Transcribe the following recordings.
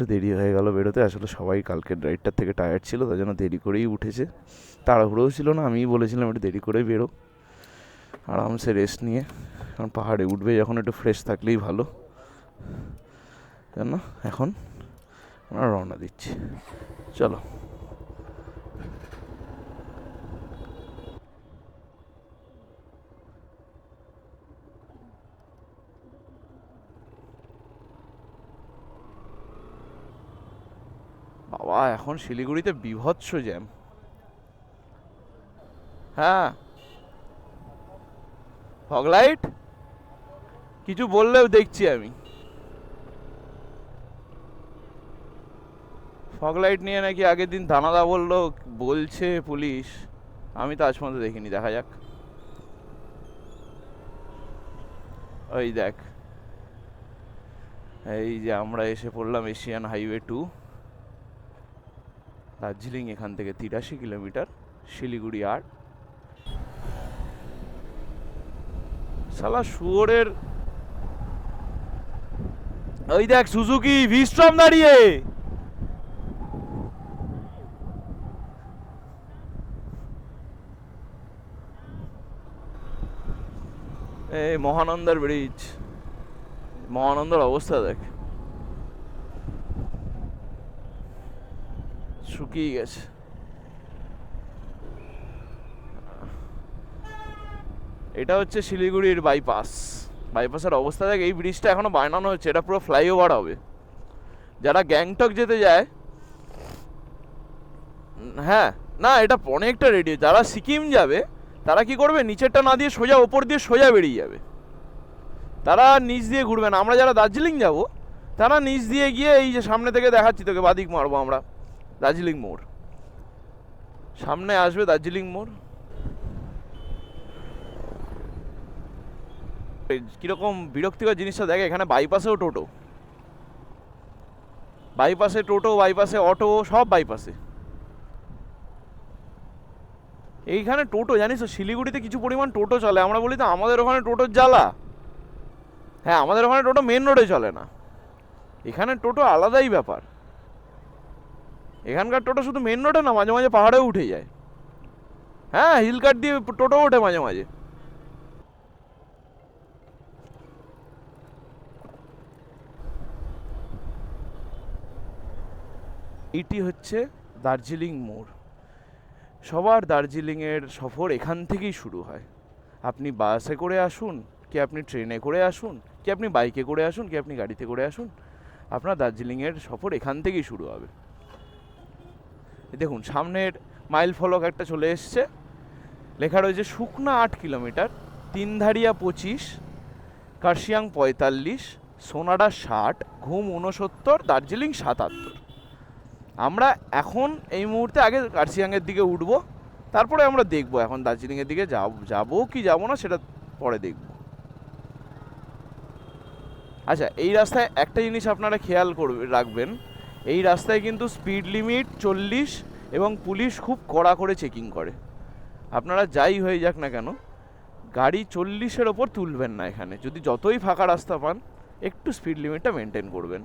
একটু দেরি হয়ে গেল বেরোতে। আসলে সবাই কালকের রাইডটার থেকে টায়ার্ড ছিল, তাই জন্য দেরি করেই উঠেছে। তাড়াহুড়োও ছিল না, আমিই বলেছিলাম একটু দেরি করেই বেরো, আরামসে রেস্ট নিয়ে, কারণ পাহাড়ে উঠবে যখন একটু ফ্রেশ থাকলেই ভালো। কেন এখন আমরা রওনা দিচ্ছি, চলো। বাবা, এখন শিলিগুড়িতে বীভৎস জ্যাম। হ্যাঁ, ফগলাইট কিছু বললেও দেখছি আমি। ফগলাইট নিয়ে নাকি আগের দিন দানাদা বললো, বলছে পুলিশ, আমি তো আজ পর্যন্ত দেখিনি, দেখা যাক। ওই দেখ, এই যে আমরা এসে পড়লাম এশিয়ান হাইওয়ে 2, দার্জিলিং এখান থেকে 83 কিলোমিটার, শিলিগুড়ি 8। শালা শুয়োরের, ওই দেখ সুজুকি ভিস্ট্রম দাঁড়িয়ে। এই মহানন্দার ব্রিজ, মহানন্দার অবস্থা দেখ, শুকিয়ে গেছে। এটা হচ্ছে শিলিগুড়ির বাইপাস। বাইপাসের অবস্থা দেখ, এই ব্রিজটা এখনো বানানো হচ্ছে, এটা পুরো ফ্লাইওভার হবে। যারা গ্যাংটক যেতে যায়, হ্যাঁ, না এটা অনেকটা রেডি। যারা সিকিম যাবে তারা কি করবে, নিচেরটা না দিয়ে সোজা ওপর দিয়ে সোজা বেরিয়ে যাবে, তারা নিচ দিয়ে ঘুরবে না। আমরা যারা দার্জিলিং যাব, তারা নিচ দিয়ে গিয়ে, এই যে সামনে থেকে দেখাচ্ছি তোকে, বাদিক মারবো আমরা, দার্জিলিং মোড় সামনে আসবে, দার্জিলিং মোড়। কিরকম বিরক্তিকর জিনিসটা দেখে, এখানে বাইপাসেও টোটো, বাইপাসে টোটো, বাইপাসে অটো, সব বাইপাসে। এইখানে টোটো, জানিস তো শিলিগুড়িতে কিছু পরিমাণ টোটো চলে। আমরা বলি তো আমাদের ওখানে টোটোর জ্বালা। হ্যাঁ, আমাদের ওখানে টোটো মেন রোডে চলে না, এখানে টোটো আলাদাই ব্যাপার। এখানকার টোটো শুধু মেন রোডে না, মাঝে মাঝে পাহাড়েও উঠে যায়। হ্যাঁ, হিল কাট দিয়ে টোটো ওঠে মাঝে মাঝে। এইটি হচ্ছে দার্জিলিং মোড়। সবার দার্জিলিংয়ের সফর এখান থেকেই শুরু হয়। আপনি বাসে করে আসুন, কি আপনি ট্রেনে করে আসুন, কি আপনি বাইকে করে আসুন, কি আপনি গাড়িতে করে আসুন, আপনার দার্জিলিংয়ের সফর এখান থেকেই শুরু হবে। দেখুন সামনের মাইল ফলক একটা চলে এসছে, লেখা রয়েছে শুকনা 8 কিলোমিটার, তিনধারিয়া 25, কার্শিয়াং 45, সোনাডা 60, ঘুম 69, দার্জিলিং 77। আমরা এখন এই মুহূর্তে আগে কার্শিয়াংয়ের দিকে উঠবো, তারপরে আমরা দেখবো এখন দার্জিলিংয়ের দিকে যাবো কি যাবো না সেটা পরে দেখব। আচ্ছা, এই রাস্তায় একটা জিনিস আপনারা খেয়াল রাখবেন, এই রাস্তায় কিন্তু স্পিড লিমিট 40, এবং পুলিশ খুব কড়া করে চেকিং করে। আপনারা যাই হয়ে যাক না কেন, গাড়ি 40-এর ওপর তুলবেন না এখানে। যদি যতই ফাঁকা রাস্তা পান, একটু স্পিড লিমিটটা মেনটেন করবেন,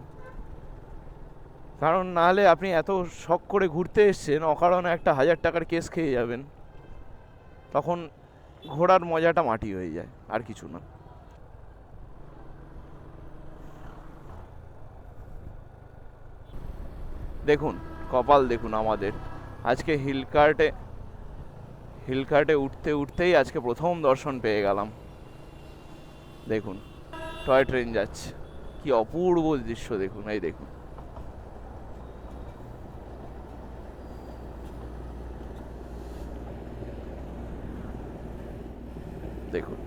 কারণ নাহলে আপনি এত শখ করে ঘুরতে এসছেন, অকারণে একটা 1000 টাকার কেস খেয়ে যাবেন, তখন ঘোরার মজাটা মাটি হয়ে যায়, আর কিছু না। দেখুন কপাল দেখুন আমাদের, আজকে হিলকার্টে উঠতে উঠতেই আজকে প্রথম দর্শন পেয়ে গেলাম। দেখুন টয় ট্রেন যাচ্ছে, কি অপূর্ব দৃশ্য দেখুন, এই দেখুন। দেখুন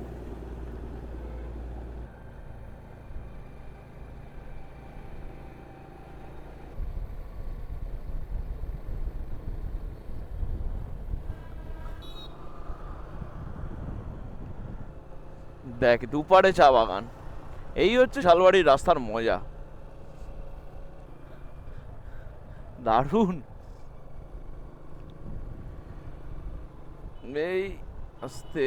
দেখ, দুপারে চা বাগান, এই হচ্ছে শালবাড়ির রাস্তার মজা, দারুণ। এই আস্তে,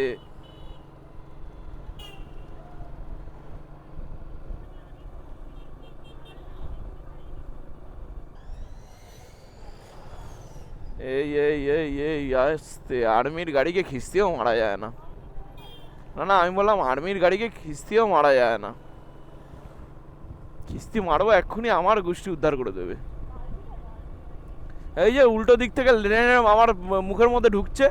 এই এই এই এই আসতে, আর্মির গাড়িকে খিস্তিও মারা যায় না। না না, আমি বললাম আর্মির গাড়িকে খিস্তিও মারা যায় না। কিস্তি মারবো এক্ষুনি, আমার গোষ্ঠী উদ্ধার করে দেবে। এই যে উল্টো দিক থেকে লেনে আমার মুখের মধ্যে ঢুকছে,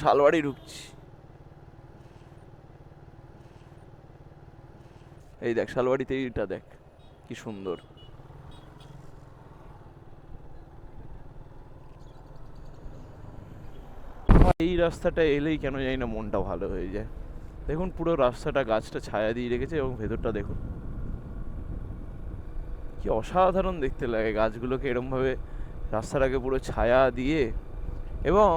শালবাড়ি ঢুকছি। এই দেখ শালবাড়িতে এইটা দেখ কি সুন্দর। এই রাস্তাটা এলেই কেন জানি না মনটা ভালো হয়ে যায়। দেখুন পুরো রাস্তাটা গাছটা ছায়া দিয়ে রেখেছে এবং ভেতরটা দেখুন কি অসাধারণ দেখতে লাগে গাছগুলোকে এরমভাবে রাস্তাটাকে পুরো ছায়া দিয়ে। এবং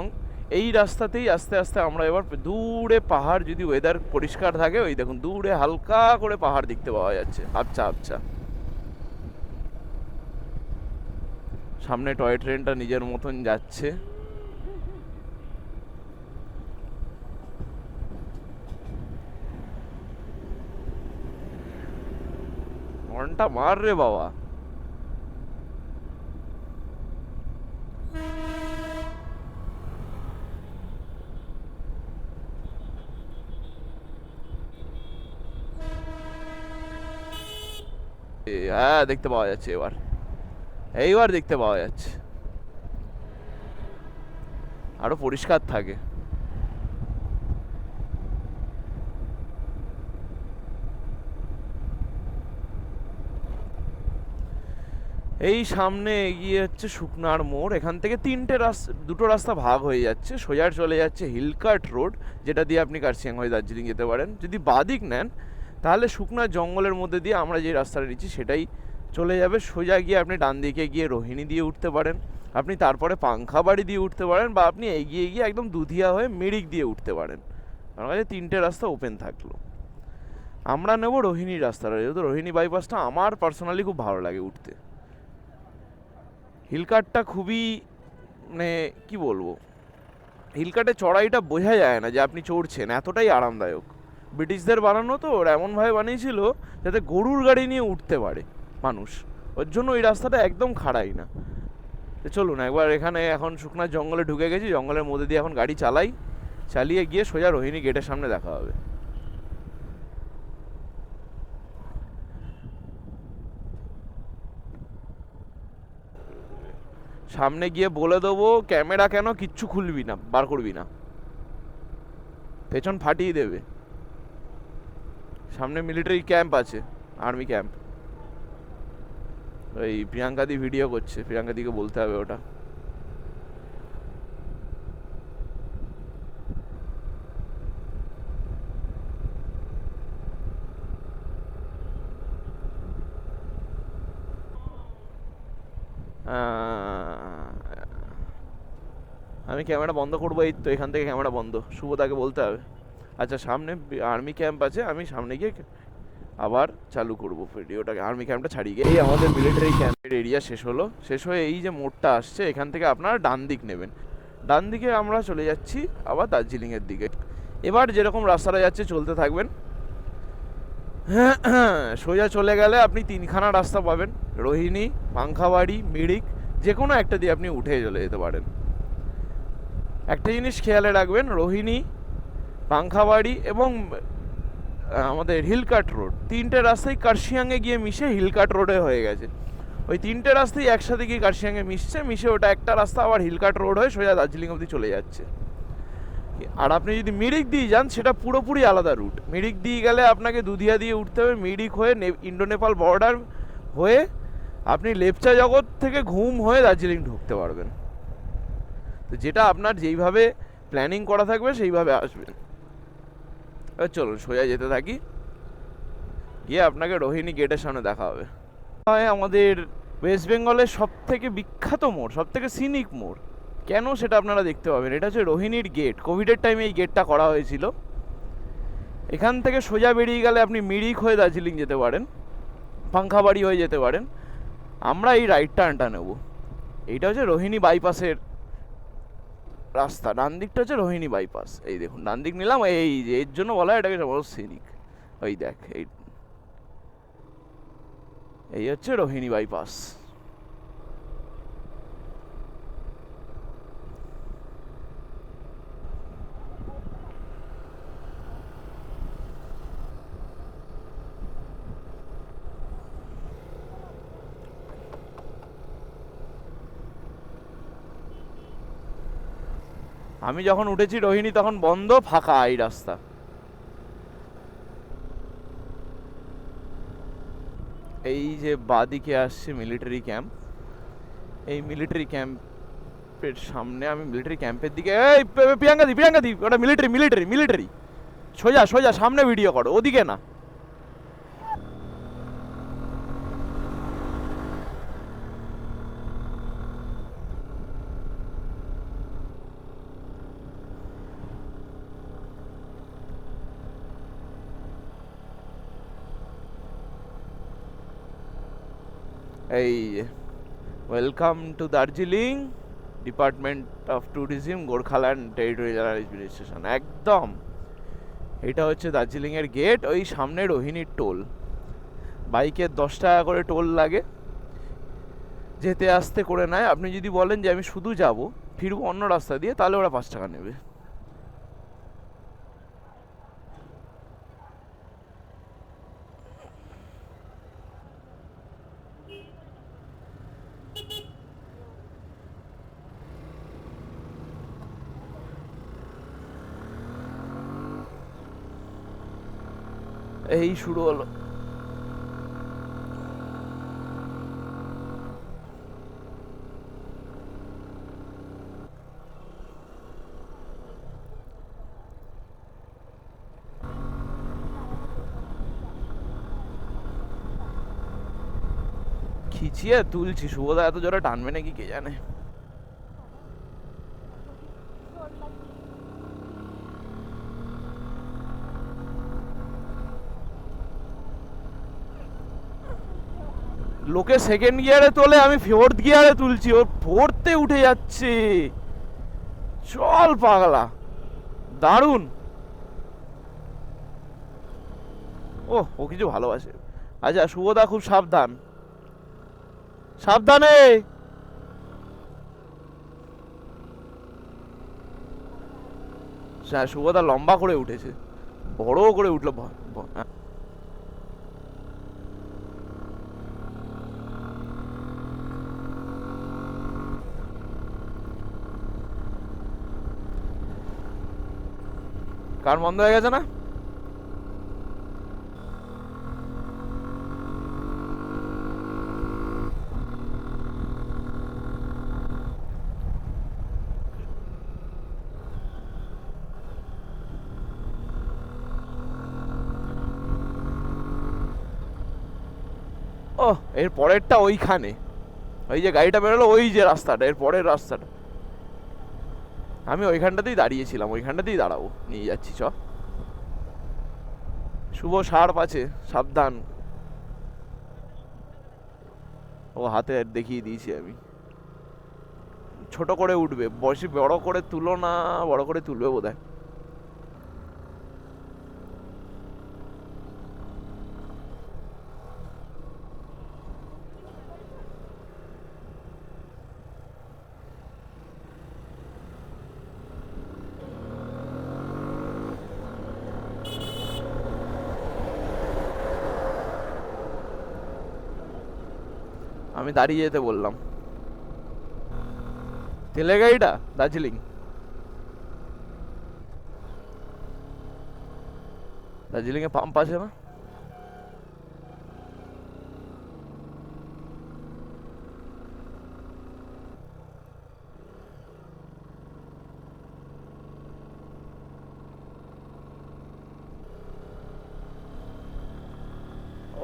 এই রাস্তাতেই আস্তে আস্তে আমরা এবার দূরে পাহাড়, যদি ওয়েদার পরিষ্কার থাকে, ওই দেখুন দূরে হালকা করে পাহাড় দেখতে পাওয়া যাচ্ছে, আবছা আবছা। সামনে টয় ট্রেনটা নিজের মতন যাচ্ছে। হর্নটা মার রে বাবা। হ্যাঁ দেখতে পাওয়া যাচ্ছে, এবার এইবার দেখতে পাওয়া যাচ্ছে, আরো পরিষ্কার থাকে। এই সামনে এগিয়ে হচ্ছে শুকনার মোড়। এখান থেকে দুটো রাস্তা ভাগ হয়ে যাচ্ছে, সোজা চলে যাচ্ছে হিলকাট রোড, যেটা দিয়ে আপনি কার্শিয়াং হয়ে দার্জিলিং যেতে পারেন। যদি বাদিক নেন তাহলে শুকনার জঙ্গলের মধ্যে দিয়ে আমরা যে রাস্তাটা নিচ্ছি সেটাই চলে যাবে সোজা গিয়ে। আপনি ডান দিকে গিয়ে রোহিণী দিয়ে উঠতে পারেন, আপনি তারপরে পাংখাবাড়ি দিয়ে উঠতে পারেন, বা আপনি এগিয়ে গিয়ে একদম দুধিয়া হয়ে মিরিক দিয়ে উঠতে পারেন। আমার কাছে তিনটে রাস্তা ওপেন থাকলো। আমরা নেব রোহিণীর রাস্তাটা, যেহেতু রোহিণী বাইপাসটা আমার পার্সোনালি খুব ভালো লাগে উঠতে। হিলকাটটা খুবই, মানে কি বলবো, হিলকাটে চড়াইটা বোঝা যায় না যে আপনি চড়ছেন, এতটাই আরামদায়ক। ব্রিটিশদের বানানো তো, ওরা এমনভাবে বানিয়েছিল যাতে গরুর গাড়ি নিয়ে উঠতে পারে মানুষ, ওর জন্য ওই রাস্তাটা একদম খাড়াই না। তো চলুন একবার, এখানে এখন শুকনার জঙ্গলে ঢুকে গেছি, জঙ্গলের মধ্যে দিয়ে এখন গাড়ি চালাই, চালিয়ে গিয়ে সোজা রোহিণী গেটের সামনে দেখা হবে। সামনে গিয়ে বলে দেবো ক্যামেরা কেন কিচ্ছু খুলবি না, বার করবি না, পেছন ফাটিয়ে দেবে। সামনে মিলিটারি ক্যাম্প আছে, আর্মি ক্যাম্প। ওই প্রিয়াঙ্কাদি ভিডিও করছে, প্রিয়াঙ্কাদিকে বলতে হবে ওটা। আমি ক্যামেরা বন্ধ করবো, এই তো এখান থেকে ক্যামেরা বন্ধ, শুভদাকে বলতে হবে। আচ্ছা সামনে আর্মি ক্যাম্প আছে, আমি সামনে গিয়ে আবার চালু করবো ভিডিওটাকে। আর্মি ক্যাম্পটা ছাড়িয়ে গিয়ে এই আমাদের মিলিটারি ক্যাম্পের এরিয়া শেষ হলো। শেষ হয়ে এই যে মোড়টা আসছে, এখান থেকে আপনারা ডান দিক নেবেন। ডান দিকে আমরা চলে যাচ্ছি আবার দার্জিলিংয়ের দিকে। এবার যেরকম রাস্তাটা যাচ্ছে চলতে থাকবেন, সোজা চলে গেলে আপনি তিনখানা রাস্তা পাবেন, রোহিণী, পাংখাবাড়ি, মিরিক, যে কোনো একটা দিয়ে আপনি উঠে চলে যেতে পারেন। একটা জিনিস খেয়ালে রাখবেন, রোহিণী, পাংখাবাড়ি এবং আমাদের হিলকাট রোড, তিনটে রাস্তাই কার্শিয়াংয়ে গিয়ে মিশে হিলকাট রোডে হয়ে গেছে। ওই তিনটে রাস্তাই একসাথে গিয়ে কার্শিয়াংয়ে মিশে ওটা একটা রাস্তা আবার হিলকাট রোড হয়ে সোজা দার্জিলিং অবধি চলে যাচ্ছে। আর আপনি যদি মিরিক দিয়ে যান সেটা পুরোপুরি আলাদা রুট। মিরিক দিয়ে গেলে আপনাকে দুধিয়া দিয়ে উঠতে হবে, মিরিক হয়ে ইন্ডো নেপাল বর্ডার হয়ে আপনি লেপচা জগৎ থেকে ঘুম হয়ে দার্জিলিং ঢুকতে পারবেন। তো যেটা আপনার যেইভাবে প্ল্যানিং করা থাকবে সেইভাবে আসবেন। এবার চলুন সোজা যেতে থাকি, গিয়ে আপনাকে রোহিণী গেটের সামনে দেখা হবে। আমাদের ওয়েস্ট বেঙ্গলের সব থেকে বিখ্যাত মোড়, সব থেকে সিনিক মোড়, কেন সেটা আপনারা দেখতে পাবেন। এটা হচ্ছে রোহিণীর গেট। কোভিডের টাইমে এই গেটটা করা হয়েছিল। এখান থেকে সোজা বেরিয়ে গেলে আপনি মিরিক হয়ে দার্জিলিং যেতে পারেন, পাংখাবাড়ি হয়ে যেতে পারেন। আমরা এই রাইট টার্নটা নেব। এইটা হচ্ছে রোহিণী বাইপাসের রাস্তা, ডান দিকটা হচ্ছে রোহিণী বাইপাস। এই দেখুন ডান দিক নিলাম, এই যে এর জন্য বলা হয় এটাকে বড় সিনিক। ওই দেখ, এই হচ্ছে রোহিণী বাইপাস। আমি যখন উঠেছি রোহিণী তখন বন্ধ, ফাঁকা এই রাস্তা। এই যে বাদিকে আসছে মিলিটারি ক্যাম্প, এই মিলিটারি ক্যাম্পের সামনে আমি মিলিটারি ক্যাম্পের দিকে, এই প্রিয়াঙ্কা দি ওটা মিলিটারি সোজা সোজা সামনে ভিডিও করো, ওদিকে না। এই welcome to Darjeeling, department of tourism, Gorkhaland territorial administration. একদম এটা হচ্ছে দার্জিলিংয়ের গেট, ওই সামনে রোহিণীর টোল। বাইকের 10 টাকা করে টোল লাগে, যেতে আসতে করে নেয়। আপনি যদি বলেন যে আমি শুধু যাব, ফিরবো অন্য রাস্তা দিয়ে, তাহলে ওরা 5 টাকা নেবে। এই শুরু হলো। খিচিয়ে তুলছি, শুভদা এত জোরে টানবে নাকি কে জানে। লোকে সেকেন্ড গিয়ারে তোলে, আমি ফোর্থ গিয়ারে তুলছি, ওর ফোর্থে উঠে যাচ্ছে। চল পাগলা, দারুণ। ও কিছু ভালোবাসে। আচ্ছা শুভদা খুব সাবধান, সাবধানে। হ্যাঁ শুভদা লম্বা করে উঠেছে, বড় করে উঠলো। কার বন্ধ হয়ে গেছে না? ও এর পরেরটা ওইখানে, ওই যে গাড়িটা বেরোলো, ওই যে রাস্তাটা, এর পরের রাস্তাটা। আমি ওইখানটাতেই দাঁড়িয়েছিলাম, ওইখানটাতেই দাঁড়াবো, নিয়ে যাচ্ছি চ। শুভ সার্প আছে, সাবধান। ও হাতে দেখিয়ে দিয়েছি আমি। ছোট করে উঠবে, বসে বড় করে তুলো না, বড় করে তুলবে বোধহয়। আমি দাঁড়িয়ে যেতে বললাম। তেলের গাড়িটা দার্জিলিং, দার্জিলিং এ পাম্প আছে না?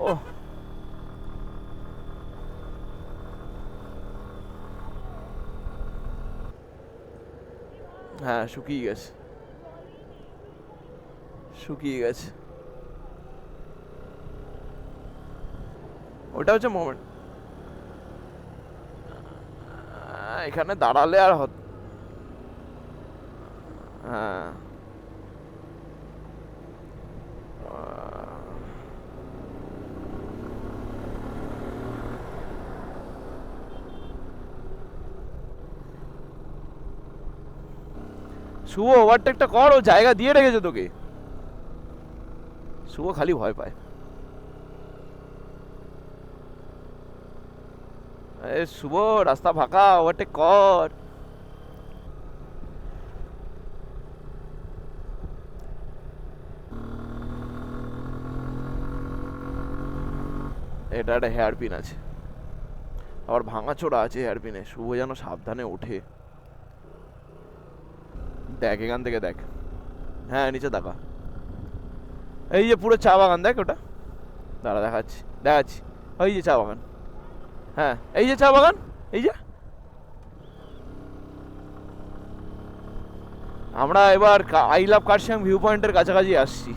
ও হ্যাঁ, শুকিয়ে গেছে, শুকিয়ে গেছে। ওটা হচ্ছে মোমেন্ট। এখানে দাঁড়ালে আর হ্যাঁ। শুভ ওভারটেকটা কর, ও জায়গা দিয়ে রেখেছে তোকে। শুভ খালি ভয় পায়। শুভ রাস্তা ফাঁকা, ওভারটেক কর। এটা একটা হেয়ার পিন আছে, আবার ভাঙাচোরা আছে হেয়ার পিনে। শুভ যেন সাবধানে ওঠে। দেখ এখান থেকে দেখ, হ্যাঁ নিচে দেখা, এই যে পুরো চা বাগান দেখ ওটা। দাঁড়া দেখাচ্ছি দেখাচ্ছি, ওই যে চা বাগান, হ্যাঁ এই যে চা বাগান, এই যে। আমরা এবার আই লাভ কার্শিয়াং ভিউ পয়েন্টের কাছাকাছি আসছি।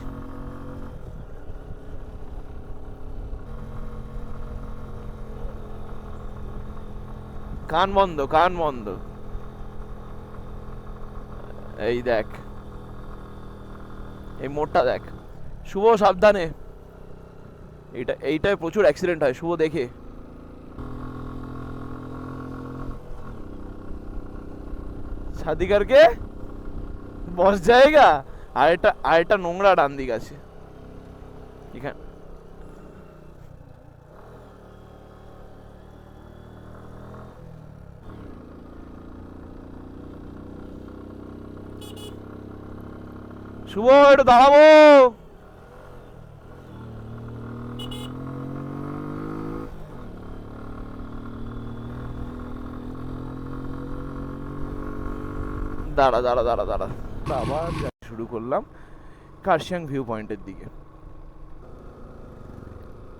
কান বন্ধ, কান বন্ধ। এই দেখ, এই মোড়টা দেখ। শুভ সাবধানে, এইটায় প্রচুর অ্যাক্সিডেন্ট হয়, শুভ দেখে। সাদিকারকে বস জায়গা, আরেকটা নোংরা ডান দিক আছে এখানে। শুভ একটু দাঁড়াবো। দাঁড়া দাঁড়া দাঁড়া দাঁড়া, আবার শুরু করলাম কার্শিয়াং ভিউ পয়েন্টের দিকে।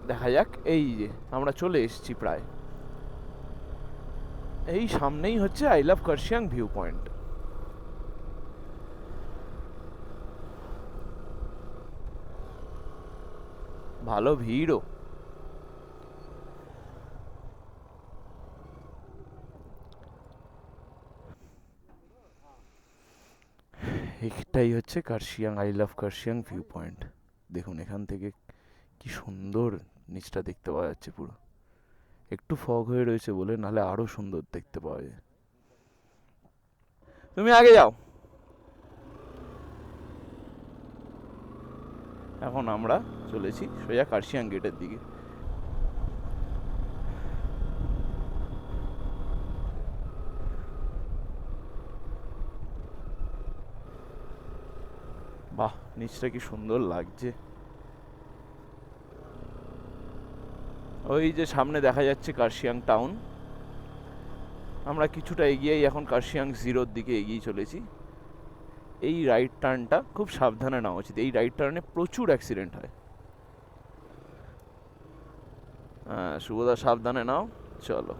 দেখা যাক, এই যে আমরা চলে এসেছি প্রায়। এই সামনেই হচ্ছে I love Kurseong view point. ভালো ভিড়ও। এটাই হচ্ছে Kurseong I love Kurseong view point. দেখুন এখান থেকে কি সুন্দর নিচটা দেখতে পাওয়া যাচ্ছে পুরো। একটু ফগ হয়ে রয়েছে বলে, নাহলে আরো সুন্দর দেখতে পাওয়া যায়। তুমি আগে যাও। এখন আমরা চলেছি সোজা কার্শিয়াং গেটের দিকে। বাহ, নিচটা কি সুন্দর লাগছে। ওই যে সামনে দেখা যাচ্ছে কার্শিয়াং টাউন। আমরা কিছুটা এগিয়েই এখন কার্শিয়াং জিরোর দিকে এগিয়ে চলেছি। এই রাইট টার্নটা খুব সাবধানে নেওয়া উচিত, এই রাইট টার্নে প্রচুর অ্যাক্সিডেন্ট হয়। হ্যাঁ শুভদা সাবধানে নাও, চলো।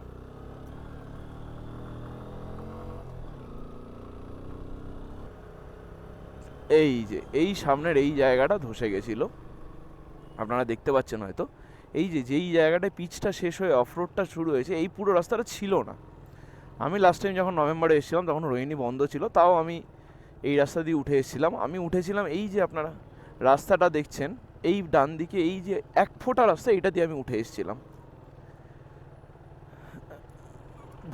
এই যে এই সামনের এই জায়গাটা ধসে গেছিল, আপনারা দেখতে পাচ্ছেন হয়তো। এই যে যেই জায়গাটায় পিচটা শেষ হয়ে অফরোডটা শুরু হয়েছে, এই পুরো রাস্তাটা ছিল না। আমি লাস্ট টাইম যখন নভেম্বরে এসেছিলাম তখন রোহিণী বন্ধ ছিল, তাও আমি এই রাস্তা দিয়ে উঠে এসেছিলাম। আমি উঠেছিলাম এই যে আপনারা রাস্তাটা দেখছেন, এই ডান দিকে এই যে 1 ফোঁটা রাস্তা, এইটা দিয়ে আমি উঠে এসেছিলাম।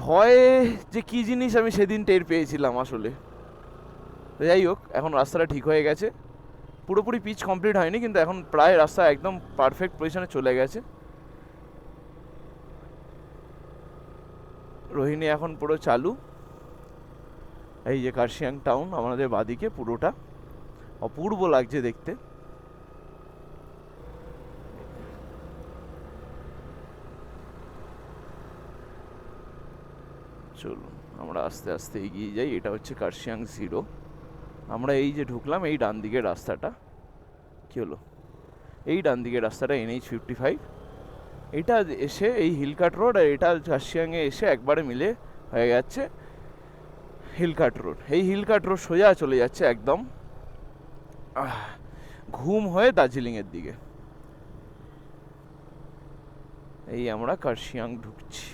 ভয়ে যে কি জিনিস আমি সেদিন টের পেয়েছিলাম আসলে। যাই হোক, এখন রাস্তাটা ঠিক হয়ে গেছে। পুরোপুরি পিচ কমপ্লিট হয়নি, কিন্তু এখন প্রায় রাস্তা একদম পারফেক্ট পজিশনে চলে গেছে। রোহিণী এখন পুরো চালু। এই যে কার্শিয়াং টাউন আমাদের বাদিকে, পুরোটা অপূর্ব লাগছে দেখতে। চলুন আমরা আস্তে আস্তে এগিয়ে যাই। এটা হচ্ছে কার্শিয়াং জিরো। আমরা এই যে ঢুকলাম, এই ডান দিকের রাস্তাটা কি হলো, এই ডান দিকের রাস্তাটা NH-55। এটা এসে এই হিলকাট রোড, আর এটা কার্শিয়াংয়ে এসে একবারে মিলে হয়ে যাচ্ছে হিলকাট রোড। এই হিলকাট রোড সোজা চলে যাচ্ছে একদম ঘুম হয়ে দার্জিলিংয়ের দিকে। এই আমরা কার্শিয়াং ঢুকছি।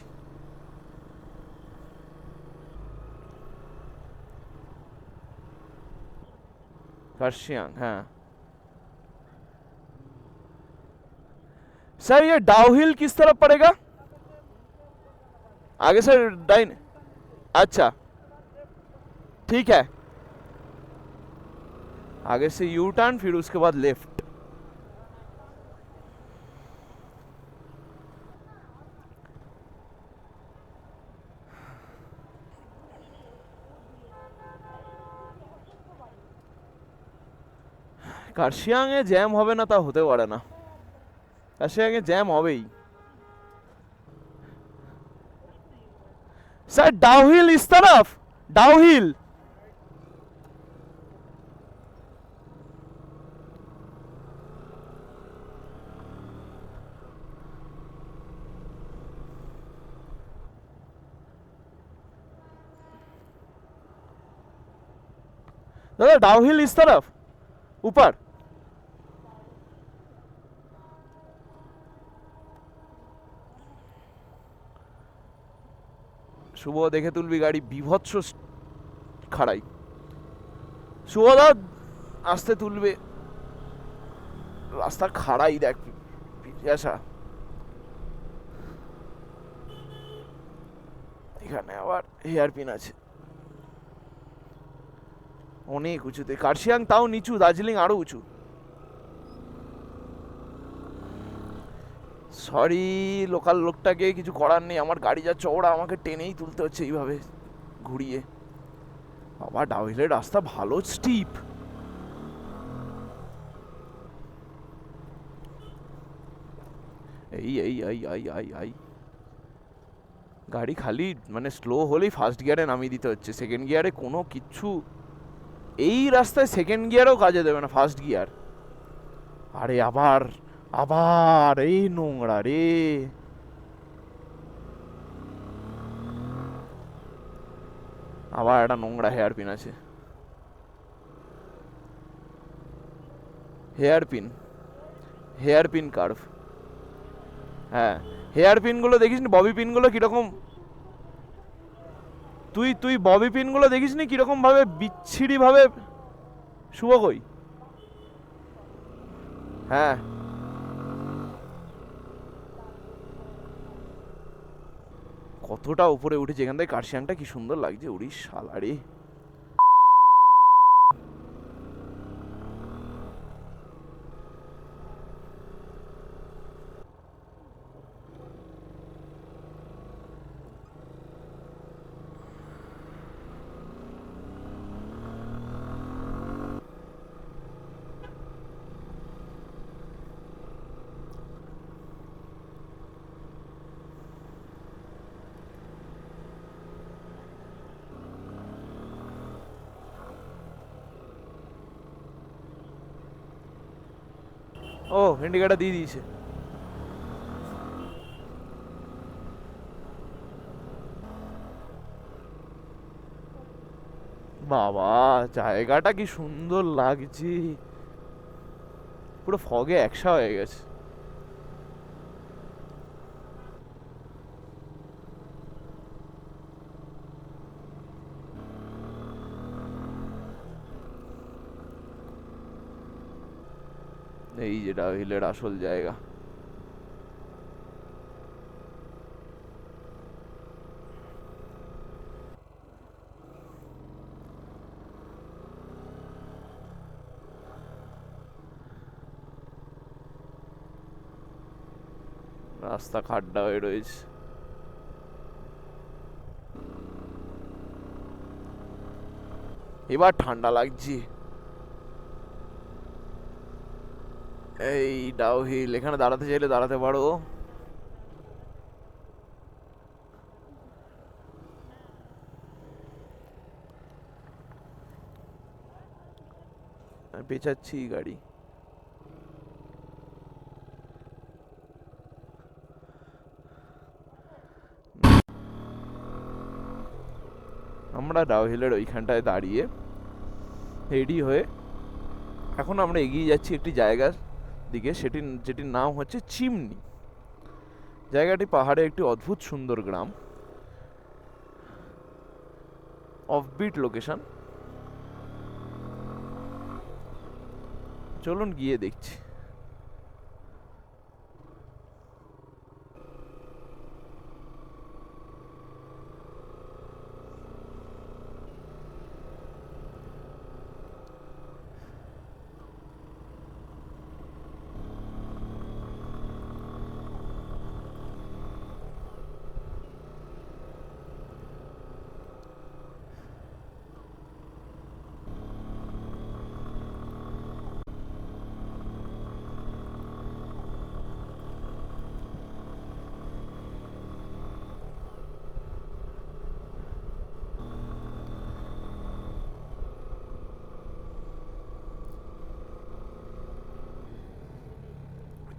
कार्शियांग, हाँ सर। ये डाउहिल किस तरफ पड़ेगा आगे सर? डाइन, अच्छा ठीक है। आगे से यू टर्न, फिर उसके बाद लेफ्ट। কার্শিয়াংয়ে জ্যাম হবে না তা হতে পারে না, কার্শিয়াংয়ে জ্যাম হবেই। স্যার ডাউহিল ইস তরফ, ডাউহিল। दादा डाउहिल इस तरफ ऊपर। শুভ দেখে তুলবি গাড়ি, বিভৎস খাড়াই। শুভদা আস্তে তুলবে, রাস্তা খাড়াই দেখ আসা। এখানে আবার হেয়ার পিন আছে অনেক উঁচুতে। কার্শিয়াং তাও নিচু, দার্জিলিং আরো উঁচু। সরি লোকাল লোকটাকে, কিছু করার নেই, আমার গাড়ি যা চওড়া আমাকে টেনেই তুলতে হচ্ছে এইভাবে ঘুরিয়ে। বাবা ডাউহিলের রাস্তা ভালো স্টিপ। এই এই এই এই এই এই গাড়ি খালি মানে স্লো হলেই ফার্স্ট গিয়ারে নামিয়ে দিতে হচ্ছে, সেকেন্ড গিয়ারে কোনো কিচ্ছু। এই রাস্তায় সেকেন্ড গিয়ারও কাজে দেবে না, ফার্স্ট গিয়ার। আরে আবার আবার এই নোংরা রে। আবার একটা নোংরা হেয়ার পিন আছে, hair pin, hair pin curve. হ্যাঁ হেয়ার পিনগুলো দেখিস নি, ববি পিনগুলো কিরকম, তুই তুই ববি পিনগুলো দেখিস নি কিরকম ভাবে বিচ্ছিরি ভাবে। শুভ কই? হ্যাঁ কতটা উপরে উঠেছে, এখান থেকে কার্শিয়াংটা কি সুন্দর লাগছে, উড়িস শালারে। ও ইন্ডিকেটার দিয়ে দিয়েছে। বাবা জায়গাটা কি সুন্দর লাগছে, পুরো ফগে একসা হয়ে গেছে। এই যেটা হিলের আসল জায়গা। রাস্তা খাড্ডা হয়ে রয়েছে। এবার ঠান্ডা লাগছে। এই ডাউহিল, এখানে দাঁড়াতে চাইলে দাঁড়াতে পারো। আমি পেছাচ্ছি গাড়ি। আমরা ডাউহিলের ওইখানটায় দাঁড়িয়ে রেডি হয়ে এখন আমরা এগিয়ে যাচ্ছি একটি জায়গার দিকে, যেটির নাম হচ্ছে চিমনি। জায়গাটি পাহাড়ে একটি অদ্ভুত সুন্দর গ্রাম, অফবিট লোকেশন। চলুন গিয়ে দেখছি।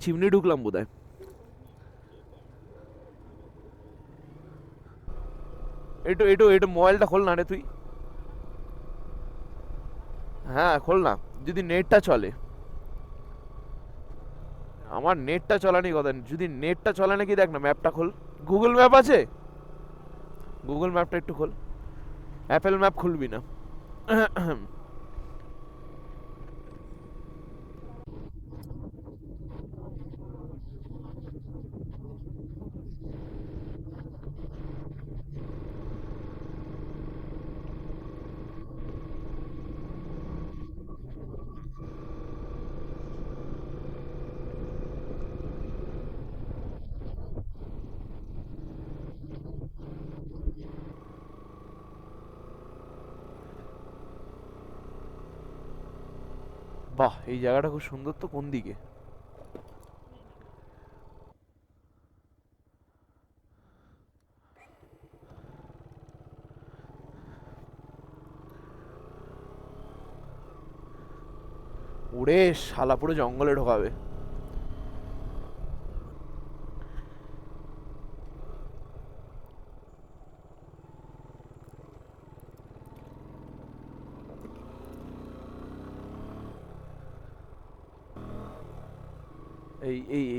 চিমনি ঢুকলাম বোধহয়। একটু একটু একটু মোবাইলটা খোল না রে তুই। হ্যাঁ খোল না, যদি নেটটা চলে। আমার নেটটা চলানি কথা, যদি নেটটা চলে নাকি দেখ না, ম্যাপটা খোল। গুগল ম্যাপ আছে, গুগল ম্যাপটা একটু খোল। অ্যাপেল ম্যাপ খুলবি না। বাহ, এই জায়গাটা খুব সুন্দর তো, কোন দিকে? ওরে শালা, পুরো জঙ্গলে ঢোকাবে। এই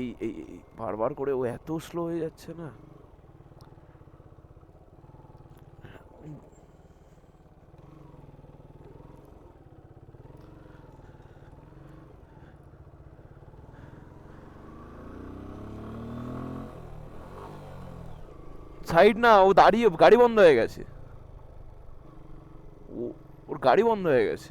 বারবার করে ও এত স্লো হয়ে যাচ্ছে না। সাইড না, ও দাঁড়িয়ে, গাড়ি বন্ধ হয়ে গেছে। ও, ওর গাড়ি বন্ধ হয়ে গেছে।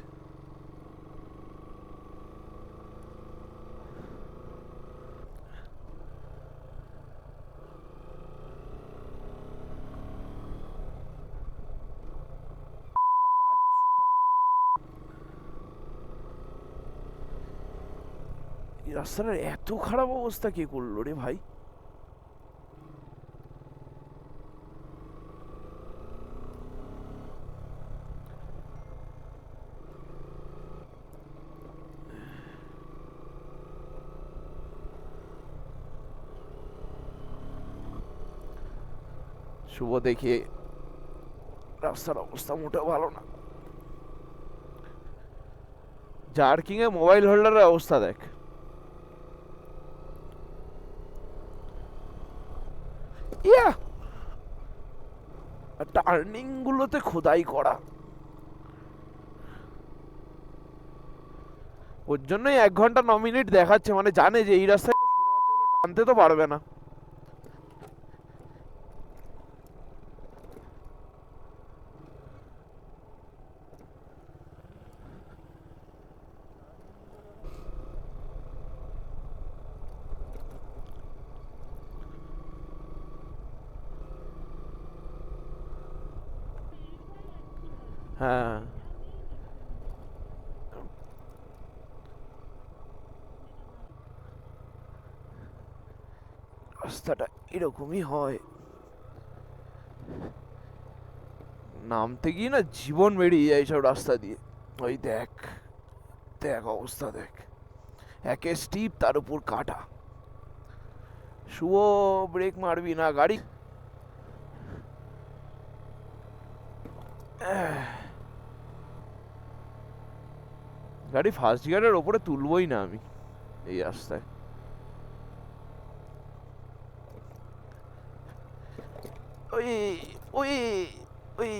এই রাস্তাটার এত খারাপ অবস্থা কে করলো রে ভাই? শুভ দেখে রাস্তার অবস্থা মোটেও ভালো না। জার্কিং এ মোবাইল হোল্ডারের অবস্থা দেখ। ইয়া, টার্নিং গুলোতে খোদাই করা। ওর জন্যই 1 ঘন্টা 9 মিনিট দেখাচ্ছে, মানে জানে যে এই রাস্তায় তো ছোট বাচ্চাগুলো টানতে তো পারবে না। হ্যাঁ, রাস্তাটা এরকমই হয়। নামতে গিয়ে না জীবন বেরিয়ে যায় সব রাস্তা দিয়ে। ওই দেখ, দেখ অবস্থা দেখ, একে স্টিপ তার উপর কাটা। শুভ, ব্রেক মারবি না গাড়ি। গাড়ি ফার্স্ট গিয়ারের ওপরে তুলবই না আমি এই রাস্তায়। ওই ওই ওই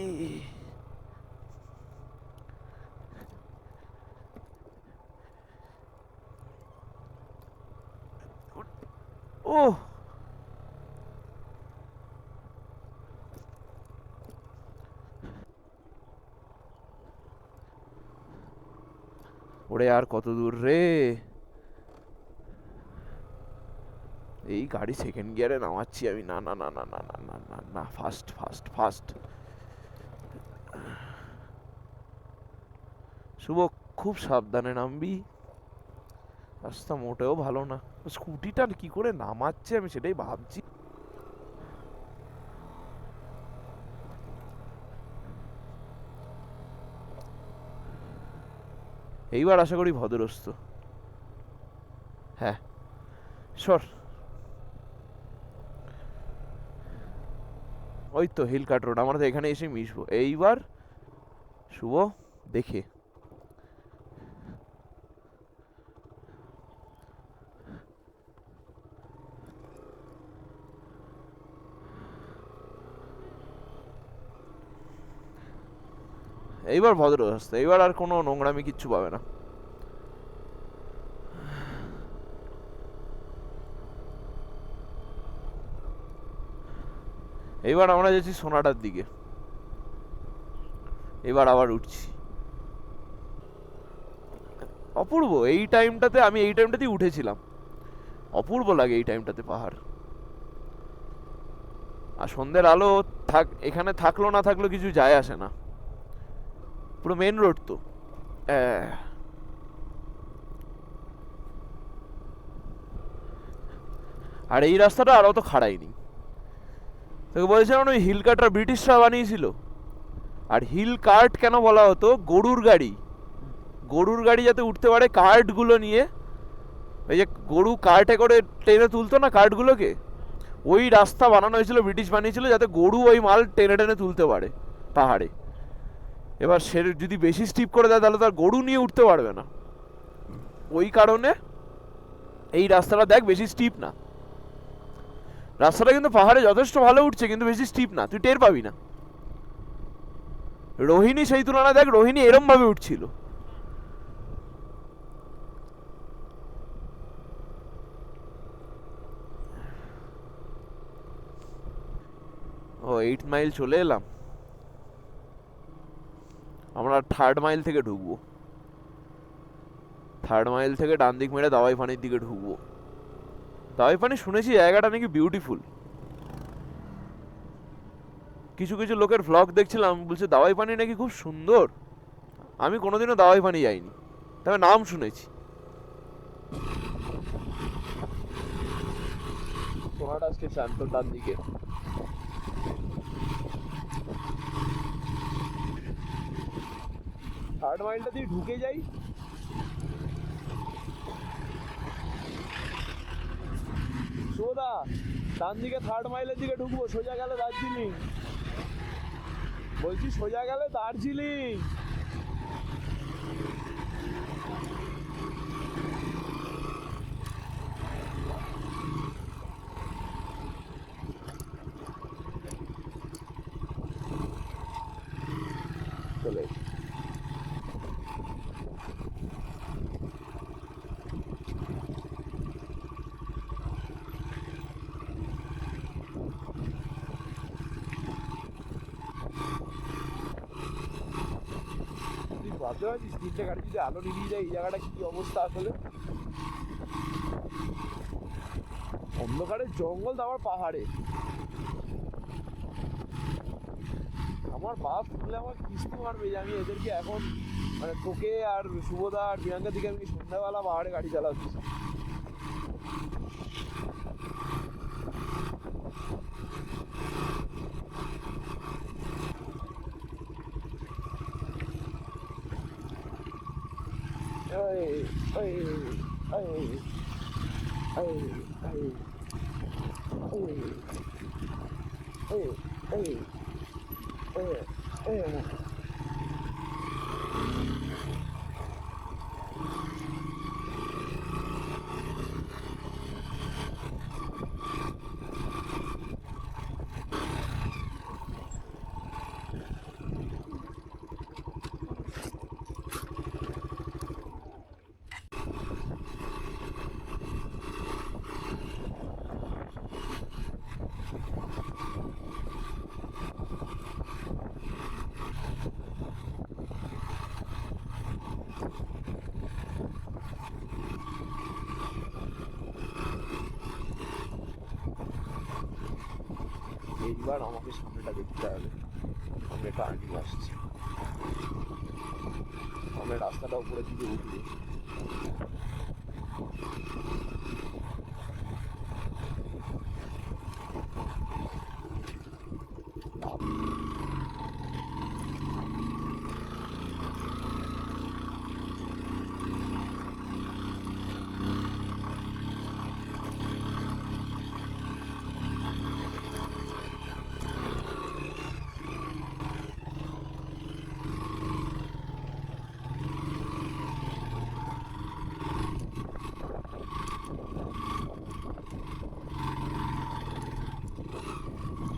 ও, ওরে আর কত দূর রে? এই গাড়ি সেকেন্ড গিয়ারে নামাচ্ছি আমি। না না না না না না না না না, ফাস্ট ফাস্ট ফাস্ট। শুভ, খুব সাবধানে নামবি, রাস্তা মোটেও ভালো না। স্কুটিটা কি করে নামাচ্ছে আমি সেটাই ভাবছি। এইবার আশা করি ভদ্রস্থ। হ্যাঁ, সর, ওই তো হিল কাট রোড, আমরা তো এখানে এসে মিশবো এইবার। শুভ দেখে এইবার ভদ্র রাস্তা, এইবার আর কোনো নোংরামি কিচ্ছু পাবে না। এইবার আমরা যাচ্ছি সোনাটার দিকে, এবার আবার উঠছি। অপূর্ব এই টাইমটাতে, আমি এই টাইমটাতেই উঠেছিলাম, অপূর্ব লাগে এই টাইমটাতে পাহাড়। আর সন্ধ্যের আলো এখানে থাকলো না থাকলো কিছু যায় আসে না, পুরো মেন রোড তো। আর এই রাস্তাটা আর অত খাড়াইনি। তোকে বলেছিলাম ওই হিল কার্টটা ব্রিটিশরা বানিয়েছিল। আর হিল কার্ট কেন বলা হতো? গরুর গাড়ি, গরুর গাড়ি যাতে উঠতে পারে কার্টগুলো নিয়ে, ওই যে গরু কার্টে করে টেনে তুলতো না কার্টগুলোকে, ওই রাস্তা বানানো হয়েছিল, ব্রিটিশ বানিয়েছিল যাতে গরু ওই মাল টেনে টেনে তুলতে পারে পাহাড়ে। এবার সে যদি বেশি স্টিপ করে দেয় তাহলে তার গরু নিয়ে উঠতে পারবে না, ওই কারণে এই রাস্তাটা দেখ বেশি স্টিপ না। রাস্তাটা কিন্তু পাহাড়ে যথেষ্ট ভালো উঠছে, কিন্তু বেশি স্টিপ না, তুই টের পাবি না। রোহিণী সেই তুলনায় দেখ, রোহিণী এরম ভাবে উঠছিল। ও 8 মাইল চলে এলাম, আমরা 3rd মাইল থেকে ঢুকবো। 3rd মাইল থেকে ডান দিক মেরে দাওয়াই পানির দিকে ঢুকবো। দাওয়াই পানি শুনেছি জায়গাটা নাকি বিউটিফুল, কিছু কিছু লোকের ভ্লগ দেখছিলাম বলছে দাওয়াই পানি নাকি খুব সুন্দর। আমি কোনোদিনও দাওয়াই পানি যাইনি, তবে নাম শুনেছি। সোনাটা স্টেশন তো ডান দিকে। থার্ড মাইলটা দিয়ে ঢুকে যাই, সোদা ডান দিকে 3rd মাইলের দিকে ঢুকবো, সোজা গেলে দার্জিলিং। বলছি সোজা গেলে দার্জিলিং। চলে ভাবতে পারছিস 3টে গাড়ি যদি আলো নিভিয়ে যায় এই জায়গাটা কি অবস্থা আসলে। অন্ধকারে জঙ্গল, তো আমার পাহাড়ে। আমার বাপ শুনলে আমার কিস্তি মারবে যে আমি এদেরকে এখন মানে তোকে আর শুভদা আর প্রিয়াঙ্কা দিকে আমি সন্ধ্যাবেলা পাহাড়ে গাড়ি চালাচ্ছি। এইবার আমাকে সামনেটা দেখতে হবে, সামনে টার্নিং আসছে, সামনে রাস্তাটা উপরের দিকে উঠবে।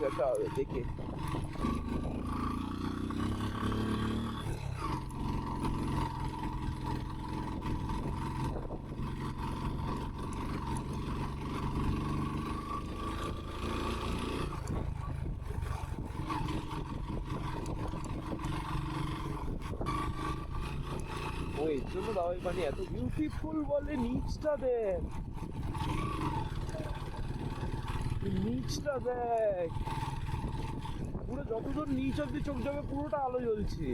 কিছু একটা হবে দেখে। ও এর জন্য দাওয়াই পানি এত বিউটিফুল বলে। নিচটা দেখ, নিচটা দেখ, পুরো যতদূর নিচ অব্দি চোখ যাবে পুরোটা আলো জ্বলছে।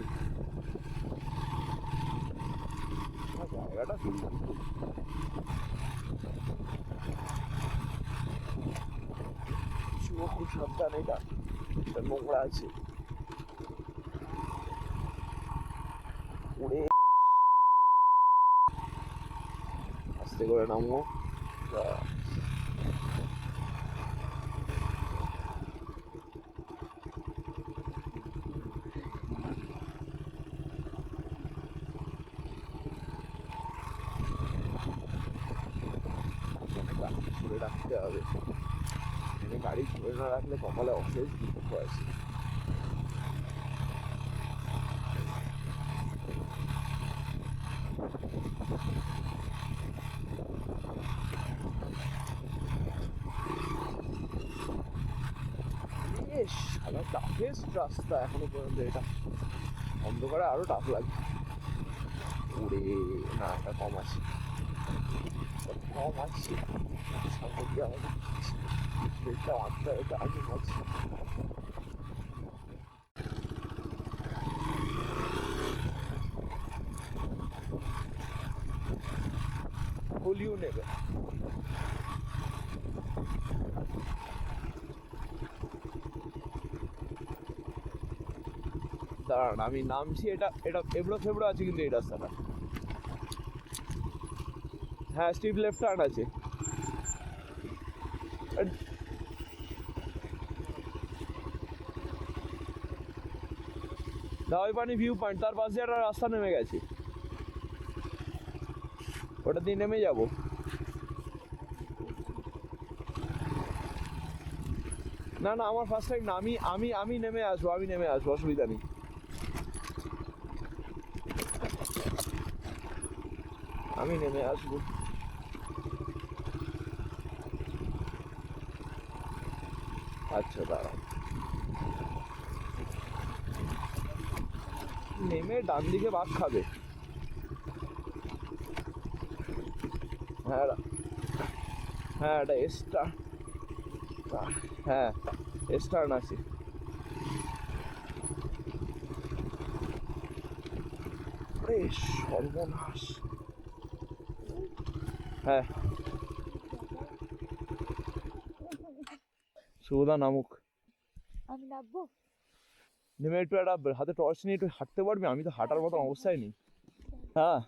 জায়গাটা খুব সাবধান, এটা নোংরা আছে। উড়ে আস্তে করে নামো। ধরে রাখতে হবে, গাড়ি ধরে না রাখলে কপালে অশেষ দুঃখ আছে। টাফেস্ট রাস্তা এখনো পর্যন্ত, এটা অন্ধকারে আরো টাফ লাগে। ওরে না, এটা কম আছে, কম আছে। সামনে দিয়ে আমাদের সেটা আটটা এটা আগে আছে। হলিও নেবে। দাঁড়ান আমি নামছি। এটা এটা এবড়ো ফেবড়ো আছে কিন্তু এই রাস্তাটা। হ্যাঁ স্টিপ লেফট টার্ন আছে। দাওয়াই পানি ভিউ পয়েন্ট, তার পাশে একটা রাস্তা নেমে গেছে, ওটা দিয়ে নেমে যাবো। না না আমার ফার্স্ট টাইম না, আমি আমি আমি নেমে আসবো, আমি নেমে আসবো, অসুবিধা নেই। আমি নেমে আসবো। আচ্ছা দাঁড়াও, নেমে ডান দিকে বাঁক খাবে। হ্যাঁ হ্যাঁ এটা এস্টার, হ্যাঁ এস্টার্ন আছে। সর্বনাশ। হ্যাঁ শুভদা নামুক, আমি নামবো। নেমে একটু একটা হাতে টর্চ নিয়ে একটু হাঁটতে পারবি? আমি তো হাঁটার মতো অবস্থায় নেই। হ্যাঁ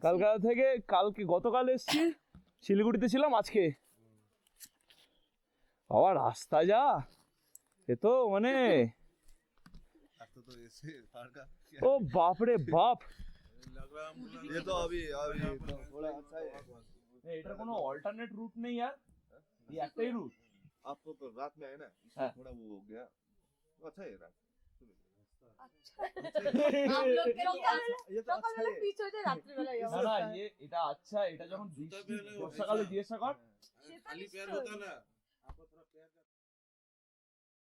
কলকাতা থেকে কালকে গতকাল এসছি, শিলিগুড়িতে ছিলাম আজকে। বাবা রাস্তা যা, এ তো মানে ও বাপ রে বাপ। ये तो अभी अभी थोड़ा अच्छा है। এটার কোনো অল্টারনেট রুট নেই আর, এই একটাই রুট। आपको तो रात में है ना, हाँ। थोड़ा वो हो गया, अच्छा है रात। अच्छा आप लोग के ये तो अच्छा है। पीछे हो जाए रात्रि वाला ये না না এটা আচ্ছা, এটা যখন বর্ষাকালে জিজ্ঞাসা কর खाली पैर होता ना